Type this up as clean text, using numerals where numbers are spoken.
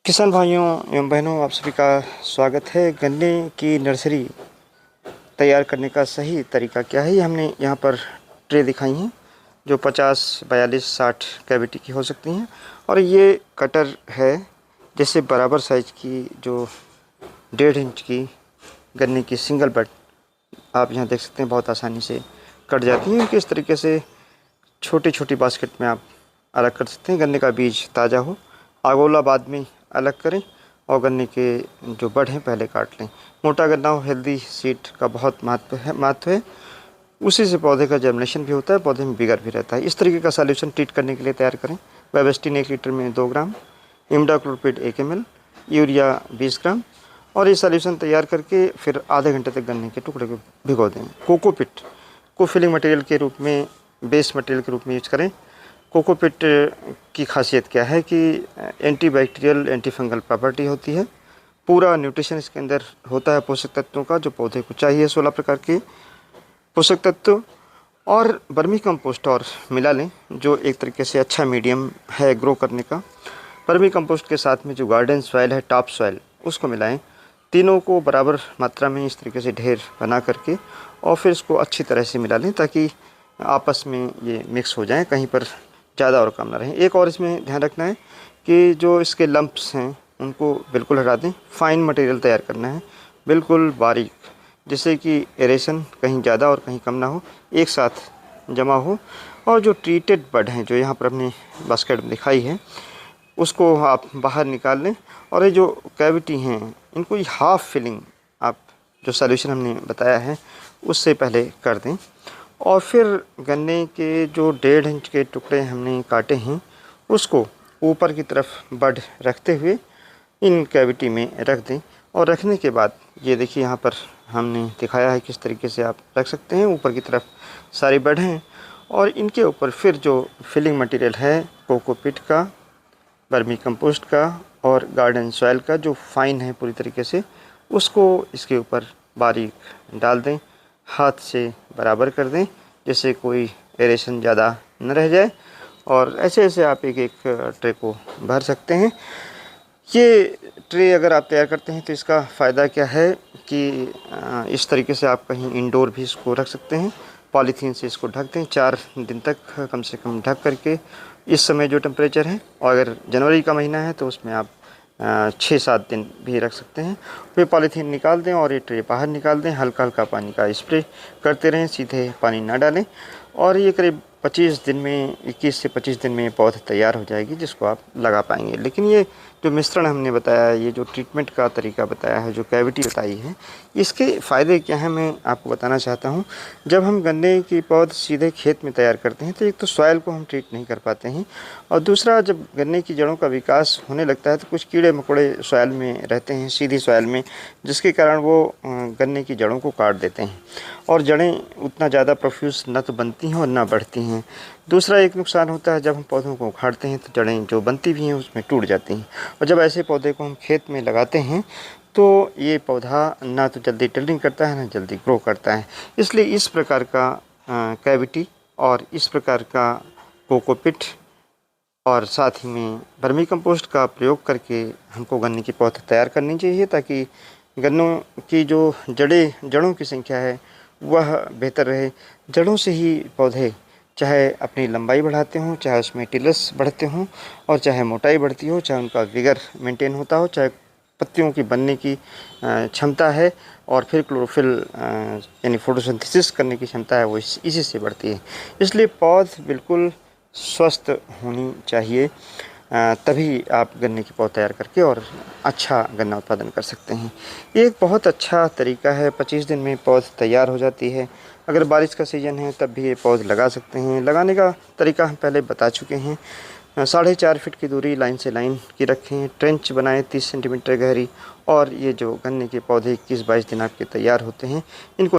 किसान भाइयों एवं बहनों, आप सभी का स्वागत है। गन्ने की नर्सरी तैयार करने का सही तरीका क्या है, ये हमने यहाँ पर ट्रे दिखाई हैं जो 50, 42, 60 कैविटी की हो सकती हैं। और ये कटर है, जैसे बराबर साइज की जो 1.5 इंच की गन्ने की सिंगल बड आप यहाँ देख सकते हैं, बहुत आसानी से कट जाती हैं। किस तरीके से छोटी छोटी बास्केट में आप अलग कर सकते हैं। गन्ने का बीज ताज़ा हो, आगोला बाद में अलग करें और गन्ने के जो बड हैं पहले काट लें। मोटा गन्ना हो, हेल्दी सीड का बहुत महत्व है। उसी से पौधे का जर्मिनेशन भी होता है, पौधे में बिगर भी रहता है। इस तरीके का सॉल्यूशन ट्रीट करने के लिए तैयार करें। वेबस्टीन 1 लीटर में 2 ग्राम, इमिडाक्लोप्रिड 1 ml, यूरिया 20 ग्राम। और ये सॉल्यूशन तैयार करके फिर आधे घंटे तक गन्ने के टुकड़े को भिगो दें। कोकोपीट को फिलिंग मटेरियल के रूप में, बेस मटेरियल के रूप में यूज करें। कोकोपीट की खासियत क्या है कि एंटीबैक्टीरियल, एंटी फंगल प्रॉपर्टी होती है। पूरा न्यूट्रिशन इसके अंदर होता है पोषक तत्वों का जो पौधे को चाहिए, 16 प्रकार के पोषक तत्व। और वर्मी कंपोस्ट और मिला लें, जो एक तरीके से अच्छा मीडियम है ग्रो करने का। वर्मी कंपोस्ट के साथ में जो गार्डन सॉइल है, टॉप सॉइल, उसको मिलाएं। तीनों को बराबर मात्रा में इस तरीके से ढेर बना करके और फिर इसको अच्छी तरह से मिला लें ताकि आपस में ये मिक्स हो जाएं, कहीं पर ज़्यादा और कम ना रहें। एक और इसमें ध्यान रखना है कि जो इसके लंप्स हैं उनको बिल्कुल हटा दें। फाइन मटेरियल तैयार करना है, बिल्कुल बारीक, जिससे कि एरेशन कहीं ज़्यादा और कहीं कम ना हो, एक साथ जमा हो। और जो ट्रीटेड बड हैं, जो यहाँ पर अपनी बास्केट में दिखाई है, उसको आप बाहर निकाल लें। और ये जो कैविटी हैं, इनको हाफ फिलिंग आप जो सॉल्यूशन हमने बताया है उससे पहले कर दें। और फिर गन्ने के जो 1.5 इंच के टुकड़े हमने काटे हैं, उसको ऊपर की तरफ बड रखते हुए इन कैविटी में रख दें। और रखने के बाद ये देखिए, यहाँ पर हमने दिखाया है किस तरीके से आप रख सकते हैं। ऊपर की तरफ सारी बड हैं और इनके ऊपर फिर जो फिलिंग मटेरियल है कोकोपीट का, वर्मी कंपोस्ट का और गार्डन सॉइल का जो फाइन है पूरी तरीके से, उसको इसके ऊपर बारीक डाल दें। हाथ से बराबर कर दें जिससे कोई एरेशन ज़्यादा न रह जाए। और ऐसे ऐसे आप एक एक ट्रे को भर सकते हैं। ये ट्रे अगर आप तैयार करते हैं तो इसका फ़ायदा क्या है कि इस तरीके से आप कहीं इंडोर भी इसको रख सकते हैं। पॉलीथीन से इसको ढक दें 4 दिन तक कम से कम ढक करके। इस समय जो टेम्परेचर है, और अगर जनवरी का महीना है तो उसमें आप 6-7 दिन भी रख सकते हैं। फिर पॉलीथीन निकाल दें और ये ट्रे बाहर निकाल दें। हल्का हल्का पानी का स्प्रे करते रहें, सीधे पानी ना डालें। और ये करीब 25 दिन में, 21 से 25 दिन में पौध तैयार हो जाएगी, जिसको आप लगा पाएंगे। लेकिन ये जो मिश्रण हमने बताया, ये जो ट्रीटमेंट का तरीका बताया है, जो कैविटी बताई है, इसके फ़ायदे क्या हैं मैं आपको बताना चाहता हूँ। जब हम गन्ने की पौध सीधे खेत में तैयार करते हैं तो एक तो सॉइल को हम ट्रीट नहीं कर पाते हैं, और दूसरा जब गन्ने की जड़ों का विकास होने लगता है तो कुछ कीड़े मकोड़े सॉइल में रहते हैं, सीधी सॉइल में, जिसके कारण वो गन्ने की जड़ों को काट देते हैं और जड़ें उतना ज़्यादा प्रोफ्यूज न तो बनती हैं और ना बढ़ती हैं। दूसरा एक नुकसान होता है, जब हम पौधों को उखाड़ते हैं तो जड़ें जो बनती भी हैं उसमें टूट जाती हैं। और जब ऐसे पौधे को हम खेत में लगाते हैं तो ये पौधा ना तो जल्दी टिल्डिंग करता है, ना जल्दी ग्रो करता है। इसलिए इस प्रकार का कैविटी और इस प्रकार का कोकोपीट और साथ ही में वर्मी कंपोस्ट का प्रयोग करके हमको गन्ने की पौध तैयार करनी चाहिए, ताकि गन्नों की जो जड़ों की संख्या है वह बेहतर रहे। जड़ों से ही पौधे चाहे अपनी लंबाई बढ़ाते हों, चाहे उसमें टिलस बढ़ते हों, और चाहे मोटाई बढ़ती हो, चाहे उनका विगर मेंटेन होता हो, चाहे पत्तियों की बनने की क्षमता है, और फिर क्लोरोफिल यानी फोटोसिंथेसिस करने की क्षमता है, वो इसी से बढ़ती है। इसलिए पौध बिल्कुल स्वस्थ होनी चाहिए, तभी आप गन्ने की पौध तैयार करके और अच्छा गन्ना उत्पादन कर सकते हैं। ये एक बहुत अच्छा तरीका है। 25 दिन में पौध तैयार हो जाती है। अगर बारिश का सीज़न है तब भी ये पौध लगा सकते हैं। लगाने का तरीका हम पहले बता चुके हैं। 4.5 फीट की दूरी लाइन से लाइन की रखें, ट्रेंच बनाएं 30 सेंटीमीटर गहरी, और ये जो गन्ने के पौधे 21-22 दिन आपके तैयार होते हैं, इनको